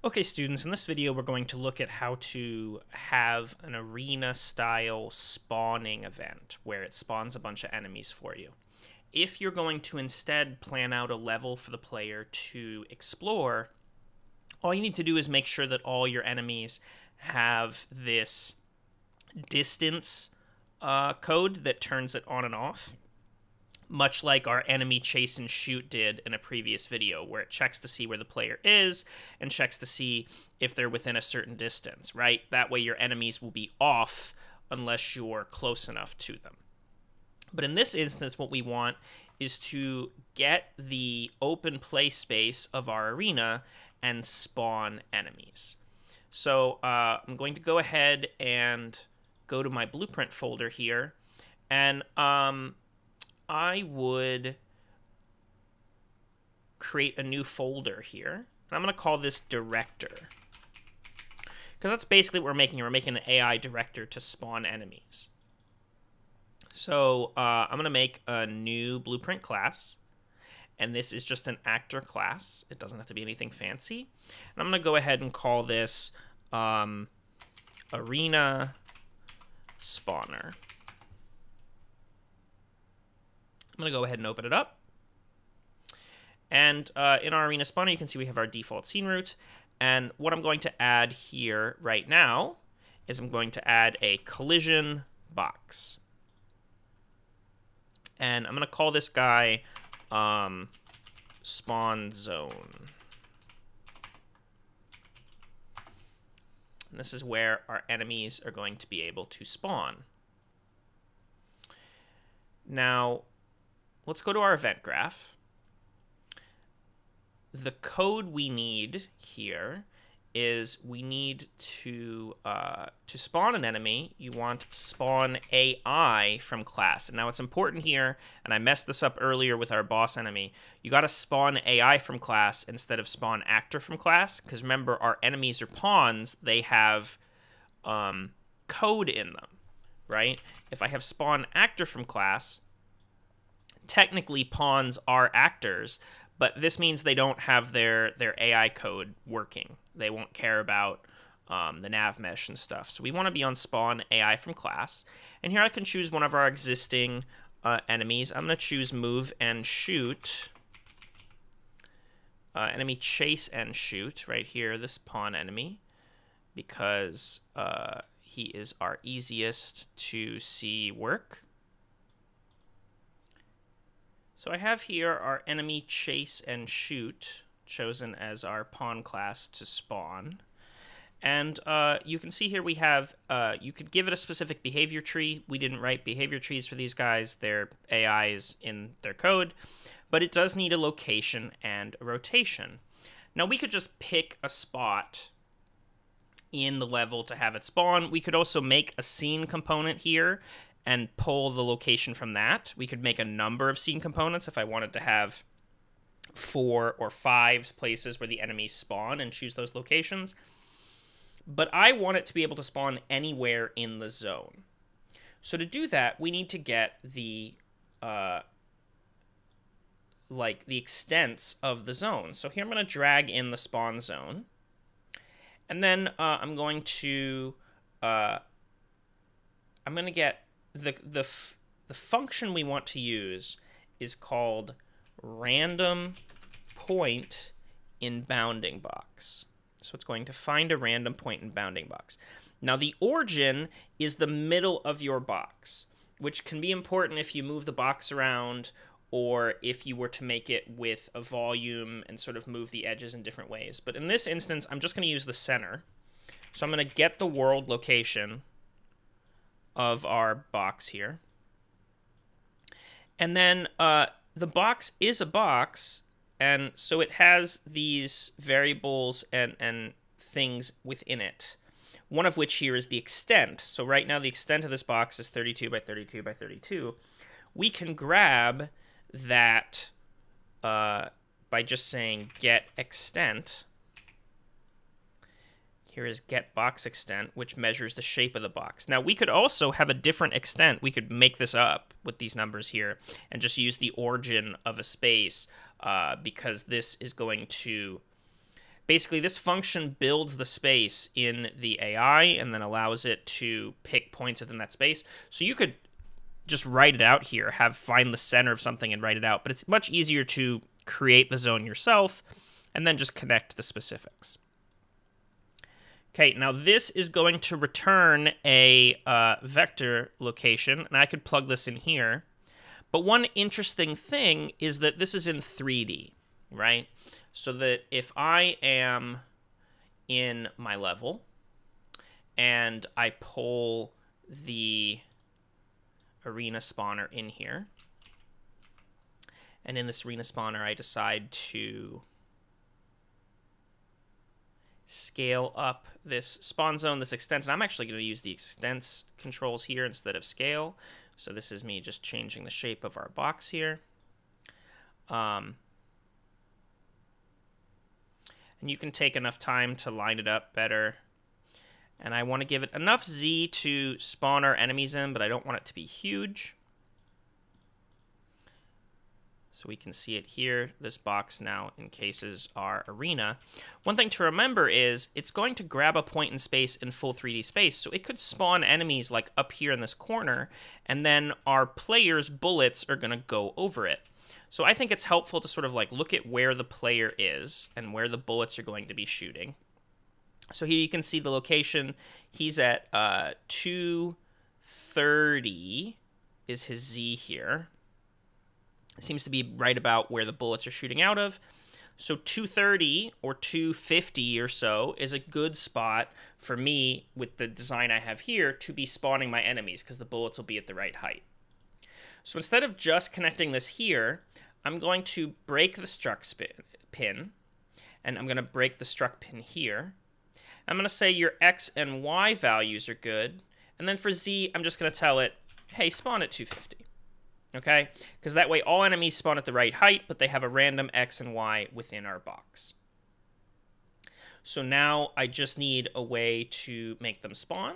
Okay, students, in this video we're going to look at how to have an arena-style spawning event where it spawns a bunch of enemies for you. If you're going to instead plan out a level for the player to explore, all you need to do is make sure that all your enemies have this distance code that turns it on and off, much like our enemy chase and shoot did in a previous video, where it checks to see where the player is and checks to see if they're within a certain distance, right? That way your enemies will be off unless you're close enough to them. But in this instance, what we want is to get the open play space of our arena and spawn enemies. So I'm going to go ahead and go to my blueprint folder here, and I would create a new folder here, and I'm going to call this director, because that's basically what we're making. We're making an AI director to spawn enemies. So I'm going to make a new blueprint class, and this is just an actor class. It doesn't have to be anything fancy. And I'm going to go ahead and call this Arena Spawner. I'm going to go ahead and open it up. And in our Arena Spawner, you can see we have our default scene route. And what I'm going to add here right now is I'm going to add a collision box. And I'm going to call this guy Spawn Zone. And this is where our enemies are going to be able to spawn. Now, let's go to our event graph. The code we need here is we need to spawn an enemy. You want spawn AI from class. And now it's important here, and I messed this up earlier with our boss enemy. You got to spawn AI from class instead of spawn actor from class, because remember, our enemies are pawns. They have code in them, right? If I have spawn actor from class, technically pawns are actors, but this means they don't have their AI code working. They won't care about the nav mesh and stuff. So we want to be on spawn AI from class. And here I can choose one of our existing enemies. I'm going to choose move and shoot. Enemy chase and shoot right here, this pawn enemy, because he is our easiest to see work. So I have here our enemy chase and shoot chosen as our pawn class to spawn. And you can see here we have, you could give it a specific behavior tree. We didn't write behavior trees for these guys. Their AI is in their code. But it does need a location and a rotation. Now we could just pick a spot in the level to have it spawn. We could also make a scene component here and pull the location from that. We could make a number of scene components if I wanted to have 4 or 5 places where the enemies spawn and choose those locations. But I want it to be able to spawn anywhere in the zone. So to do that, we need to get the the extents of the zone. So here I'm going to drag in the spawn zone. And then I'm going to get the function we want to use is called random point in bounding box. So it's going to find a random point in bounding box. Now the origin is the middle of your box, which can be important if you move the box around or if you were to make it with a volume and sort of move the edges in different ways. But in this instance, I'm just going to use the center. So I'm going to get the world location of our box here. And then the box is a box, and so it has these variables and things within it. One of which here is the extent. So right now the extent of this box is 32 by 32 by 32. We can grab that by just saying get extent. Here is get box extent, which measures the shape of the box. Now, we could also have a different extent. We could make this up with these numbers here and just use the origin of a space because this is going to Basically, this function builds the space in the AI and then allows it to pick points within that space. So you could just write it out here, find the center of something and write it out, but it's much easier to create the zone yourself and then just connect the specifics. Okay, now this is going to return a vector location, and I could plug this in here. But one interesting thing is that this is in 3D, right? So that if I am in my level and I pull the arena spawner in here, and in this arena spawner I decide to scale up this spawn zone, this extent, and I'm actually going to use the extents controls here instead of scale. So this is me just changing the shape of our box here. And you can take enough time to line it up better. And I want to give it enough Z to spawn our enemies in, but I don't want it to be huge. So we can see it here. This box now encases our arena. One thing to remember is it's going to grab a point in space in full 3D space. So it could spawn enemies like up here in this corner, and then our player's bullets are going to go over it. So I think it's helpful to sort of like look at where the player is and where the bullets are going to be shooting. So here you can see the location. He's at 230 is his Z here. It seems to be right about where the bullets are shooting out of. So 230 or 250 or so is a good spot for me with the design I have here to be spawning my enemies because the bullets will be at the right height. So instead of just connecting this here, I'm going to break the struck pin, and I'm going to break the struck pin here. I'm going to say your X and Y values are good, and then for Z, I'm just going to tell it, hey, spawn at 250. Okay, because that way all enemies spawn at the right height, but they have a random X and Y within our box. So now I just need a way to make them spawn.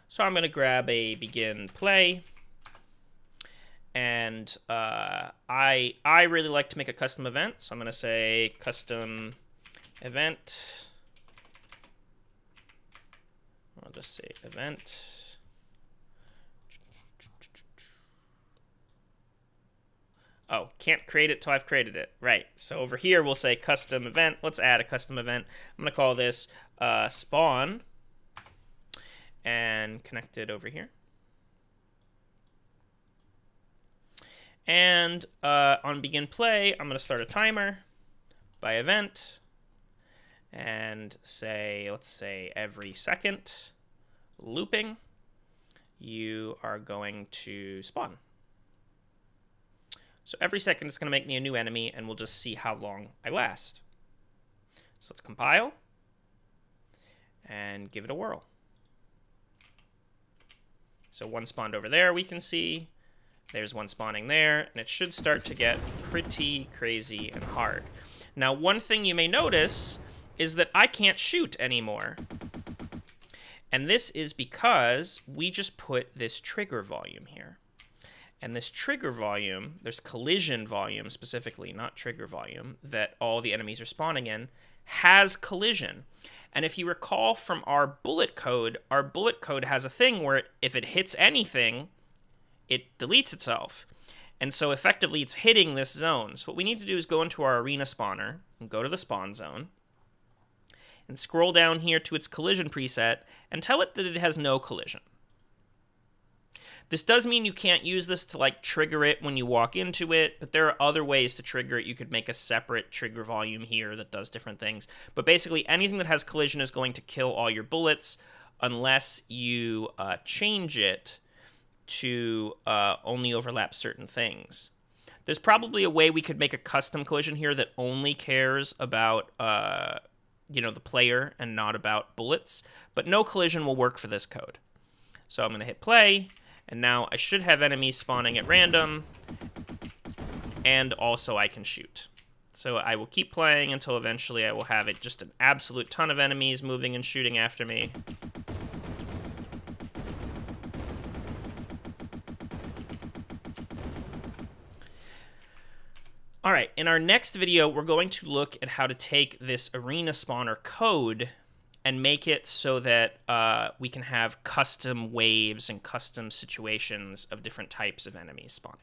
So I'm going to grab a begin play. And I really like to make a custom event. So I'm going to say custom event. I'll just say event. Oh, can't create it till I've created it. Right. So over here, we'll say custom event. Let's add a custom event. I'm going to call this spawn and connect it over here. And on begin play, I'm going to start a timer by event and say, let's say every second, looping, you are going to spawn. So every second it's going to make me a new enemy, and we'll just see how long I last. So let's compile and give it a whirl. So one spawned over there, we can see. There's one spawning there, and it should start to get pretty crazy and hard. Now, one thing you may notice is that I can't shoot anymore. And this is because we just put this trigger volume here. And this trigger volume, there's collision volume specifically, not trigger volume, that all the enemies are spawning in, has collision. And if you recall from our bullet code has a thing where if it hits anything, it deletes itself. And so effectively it's hitting this zone. So what we need to do is go into our arena spawner and go to the spawn zone and scroll down here to its collision preset and tell it that it has no collision. This does mean you can't use this to like trigger it when you walk into it, but there are other ways to trigger it. You could make a separate trigger volume here that does different things. But basically anything that has collision is going to kill all your bullets unless you change it to only overlap certain things. There's probably a way we could make a custom collision here that only cares about the player and not about bullets, but no collision will work for this code. So I'm going to hit play. And now I should have enemies spawning at random, and also I can shoot. So I will keep playing until eventually I will have it just an absolute ton of enemies moving and shooting after me. All right, in our next video, we're going to look at how to take this arena spawner code and make it so that we can have custom waves and custom situations of different types of enemies spawn.